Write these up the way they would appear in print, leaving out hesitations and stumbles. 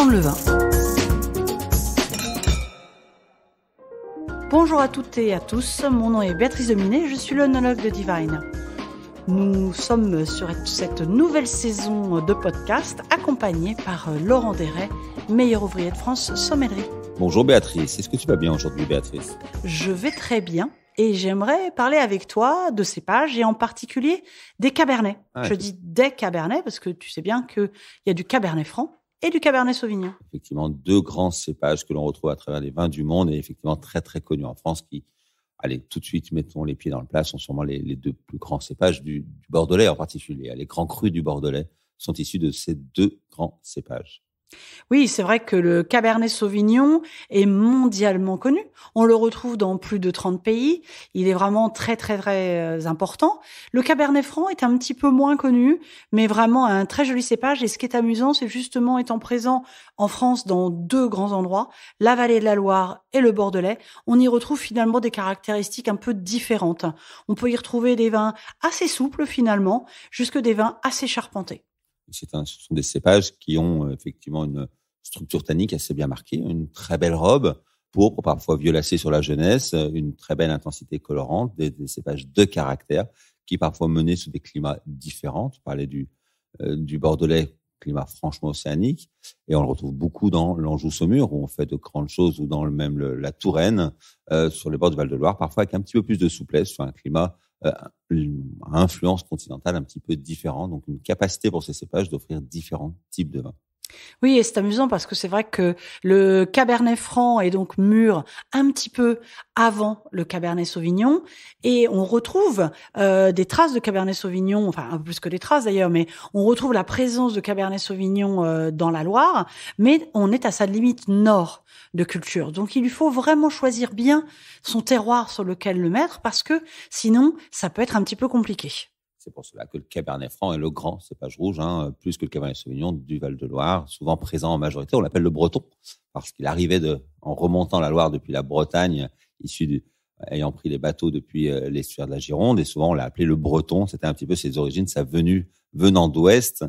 Apprendre le vin. Bonjour à toutes et à tous, mon nom est Béatrice Dominé, je suis l'œnologue de Divine. Nous sommes sur cette nouvelle saison de podcast accompagnée par Laurent Desrets, meilleur ouvrier de France sommellerie. Bonjour Béatrice, est-ce que tu vas bien aujourd'hui Béatrice ? Je vais très bien et j'aimerais parler avec toi de cépages et en particulier des cabernets. Je dis des cabernets parce que tu sais bien qu'il y a du cabernet franc et du cabernet sauvignon. Effectivement, deux grands cépages que l'on retrouve à travers les vins du monde et effectivement très très connus en France qui, allez tout de suite mettons les pieds dans le plat, sont sûrement les deux plus grands cépages du Bordelais en particulier. Les grands crus du Bordelais sont issus de ces deux grands cépages. Oui, c'est vrai que le Cabernet Sauvignon est mondialement connu. On le retrouve dans plus de 30 pays. Il est vraiment très, très, très important. Le Cabernet Franc est un petit peu moins connu, mais vraiment un très joli cépage. Et ce qui est amusant, c'est justement étant présent en France dans deux grands endroits, la vallée de la Loire et le Bordelais, on y retrouve finalement des caractéristiques un peu différentes. On peut y retrouver des vins assez souples finalement, jusque des vins assez charpentés. Ce sont des cépages qui ont effectivement une structure tannique assez bien marquée, une très belle robe, pourpre, parfois violacée sur la jeunesse, une très belle intensité colorante, des cépages de caractère qui parfois menaient sous des climats différents. Tu parlais du Bordelais, climat franchement océanique, et on le retrouve beaucoup dans l'Anjou-Saumur où on fait de grandes choses, ou dans la Touraine, sur les bords du Val-de-Loire, parfois avec un petit peu plus de souplesse sur un climat à influence continentale un petit peu différente, donc une capacité pour ces cépages d'offrir différents types de vins. Oui, et c'est amusant parce que c'est vrai que le Cabernet Franc est donc mûr un petit peu avant le Cabernet Sauvignon et on retrouve des traces de Cabernet Sauvignon, enfin un peu plus que des traces d'ailleurs, mais on retrouve la présence de Cabernet Sauvignon dans la Loire, mais on est à sa limite nord de culture. Donc il lui faut vraiment choisir bien son terroir sur lequel le mettre parce que sinon ça peut être un petit peu compliqué. C'est pour cela que le Cabernet Franc est le grand cépage rouge, plus que le Cabernet Sauvignon du Val-de-Loire, souvent présent en majorité. On l'appelle le breton parce qu'il arrivait en remontant la Loire depuis la Bretagne, ayant pris les bateaux depuis l'estuaire de la Gironde, et souvent on l'a appelé le breton. C'était un petit peu ses origines, sa venue venant d'ouest.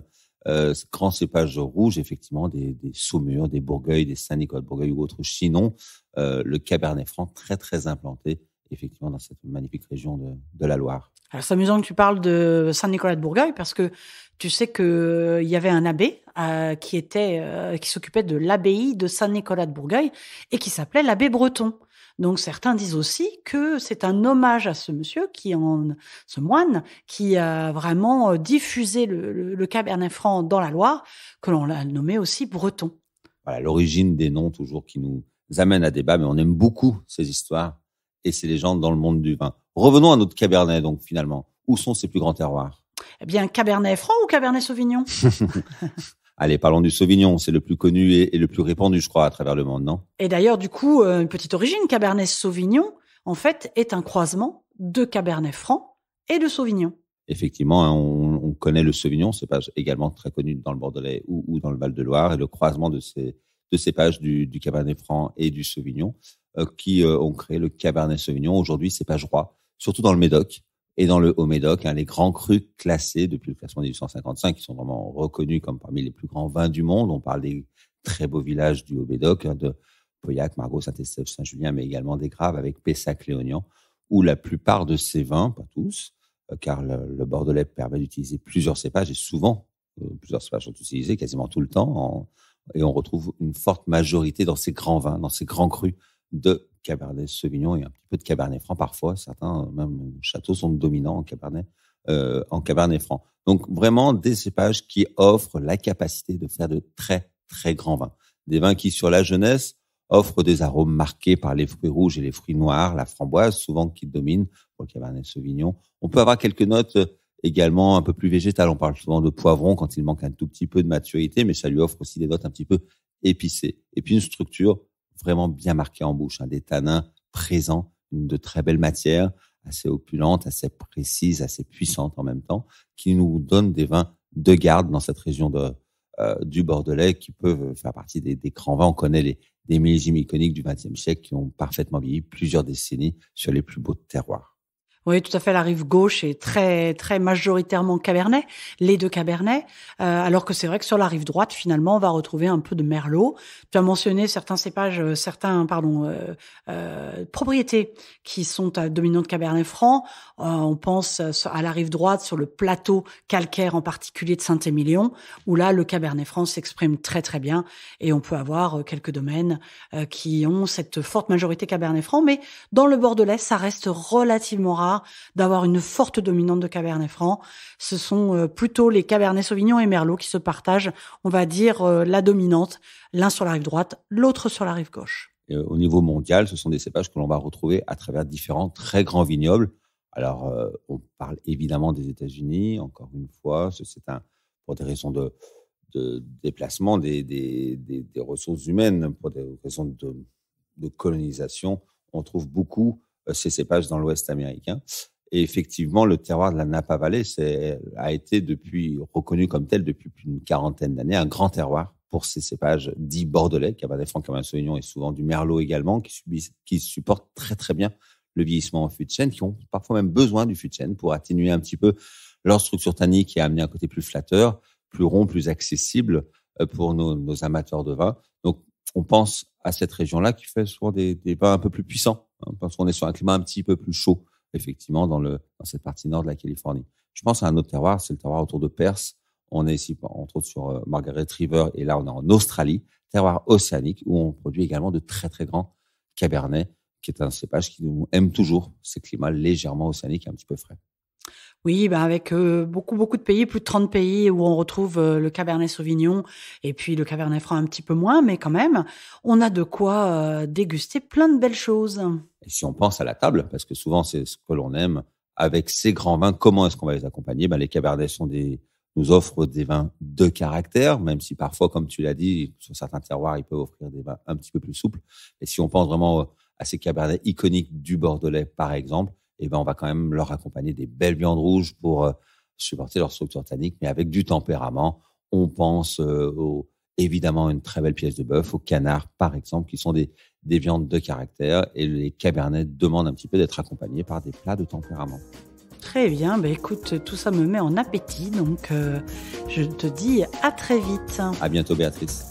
Ce grand cépage rouge, effectivement, des Saumur, des Bourgueil, des Saint-Nicolas-de-Bourgueil ou autres Chinon, le Cabernet Franc très très implanté, effectivement, dans cette magnifique région de la Loire. Alors, c'est amusant que tu parles de Saint-Nicolas-de-Bourgueil parce que tu sais que il y avait un abbé qui s'occupait de l'abbaye de Saint-Nicolas-de-Bourgueil et qui s'appelait l'abbé Breton. Donc certains disent aussi que c'est un hommage à ce monsieur ce moine qui a vraiment diffusé le Cabernet Franc dans la Loire, que l'on l'a nommé aussi Breton. Voilà, l'origine des noms toujours qui nous amène à débat, mais on aime beaucoup ces histoires et ces légendes dans le monde du vin. Revenons à notre Cabernet, donc, finalement. Où sont ces plus grands terroirs ? Eh bien, Cabernet Franc ou Cabernet Sauvignon ? Allez, parlons du Sauvignon. C'est le plus connu et le plus répandu, je crois, à travers le monde, non ? Et d'ailleurs, du coup, une petite origine, Cabernet Sauvignon, en fait, est un croisement de Cabernet Franc et de Sauvignon. Effectivement, on connaît le Sauvignon, cépage également très connu dans le Bordelais ou dans le Val-de-Loire, et le croisement de ces deux cépages du Cabernet Franc et du Sauvignon qui ont créé le Cabernet Sauvignon. Aujourd'hui, cépage roi, surtout dans le Médoc et dans le Haut-Médoc, les grands crus classés depuis le classement 1855, qui sont vraiment reconnus comme parmi les plus grands vins du monde. On parle des très beaux villages du Haut-Médoc, de Pauillac, Margaux, Saint-Estèphe, Saint-Julien, mais également des Graves avec Pessac, Léognan, où la plupart de ces vins, pas tous, car le Bordelais permet d'utiliser plusieurs cépages et souvent, plusieurs cépages sont utilisés quasiment tout le temps et on retrouve une forte majorité dans ces grands vins, dans ces grands crus de Cabernet Sauvignon et un petit peu de Cabernet Franc parfois. Certains, même châteaux, sont dominants en Cabernet Franc. Donc vraiment des cépages qui offrent la capacité de faire de très, très grands vins. Des vins qui, sur la jeunesse, offrent des arômes marqués par les fruits rouges et les fruits noirs, la framboise souvent qui domine pour le Cabernet Sauvignon. On peut avoir quelques notes également un peu plus végétales. On parle souvent de poivron quand il manque un tout petit peu de maturité, mais ça lui offre aussi des notes un petit peu épicées. Et puis une structure vraiment bien marquée en bouche, des tanins présents, de très belles matières, assez opulentes, assez précises, assez puissantes en même temps, qui nous donnent des vins de garde dans cette région du Bordelais qui peuvent faire partie des grands vins. On connaît des millésimes iconiques du XXe siècle qui ont parfaitement vieilli plusieurs décennies sur les plus beaux terroirs. Oui, tout à fait. La rive gauche est très, très majoritairement cabernet, les deux cabernets, alors que c'est vrai que sur la rive droite, finalement, on va retrouver un peu de merlot. Tu as mentionné certains cépages, propriétés qui sont à dominante cabernet franc. On pense à la rive droite, sur le plateau calcaire en particulier de Saint-Émilion, où là, le cabernet franc s'exprime très, très bien. Et on peut avoir quelques domaines qui ont cette forte majorité cabernet franc. Mais dans le Bordelais, ça reste relativement rare d'avoir une forte dominante de cabernet franc. Ce sont plutôt les cabernets sauvignon et merlot qui se partagent, on va dire, la dominante, l'un sur la rive droite, l'autre sur la rive gauche. Et au niveau mondial, ce sont des cépages que l'on va retrouver à travers différents très grands vignobles. Alors, on parle évidemment des États-Unis, encore une fois, pour des raisons de déplacement des ressources humaines, pour des raisons de colonisation. On trouve beaucoup ces cépages dans l'Ouest américain. Et effectivement, le terroir de la Napa Valley a été reconnu comme tel depuis plus d'une quarantaine d'années, un grand terroir pour ces cépages dits bordelais, Cabernet Franc, Cabernet Sauvignon et souvent du Merlot également, qui supportent très très bien le vieillissement en fût de chêne, qui ont parfois même besoin du fût de chêne pour atténuer un petit peu leur structure tannique et amener un côté plus flatteur, plus rond, plus accessible pour nos amateurs de vin. Donc, on pense à cette région-là qui fait souvent des vins un peu plus puissants, parce qu'on est sur un climat un petit peu plus chaud, effectivement, dans cette partie nord de la Californie. Je pense à un autre terroir, c'est le terroir autour de Perth. On est ici, entre autres, sur Margaret River, et là, on est en Australie, terroir océanique, où on produit également de très, très grands cabernets, qui est un cépage qui aime toujours ces climats légèrement océaniques et un petit peu frais. Oui, avec beaucoup, beaucoup de pays, plus de 30 pays où on retrouve le Cabernet Sauvignon et puis le Cabernet Franc un petit peu moins, mais quand même, on a de quoi déguster plein de belles choses. Et si on pense à la table, parce que souvent c'est ce que l'on aime, avec ces grands vins, comment est-ce qu'on va les accompagner? Les Cabernets nous offrent des vins de caractère, même si parfois, comme tu l'as dit, sur certains terroirs, ils peuvent offrir des vins un petit peu plus souples. Et si on pense vraiment à ces Cabernets iconiques du Bordelais, par exemple, on va quand même leur accompagner des belles viandes rouges pour supporter leur structure tannique, mais avec du tempérament. On pense évidemment à une très belle pièce de bœuf, au canard, par exemple, qui sont des viandes de caractère. Et les Cabernets demandent un petit peu d'être accompagnés par des plats de tempérament. Très bien, écoute, tout ça me met en appétit, donc je te dis à très vite. À bientôt, Béatrice.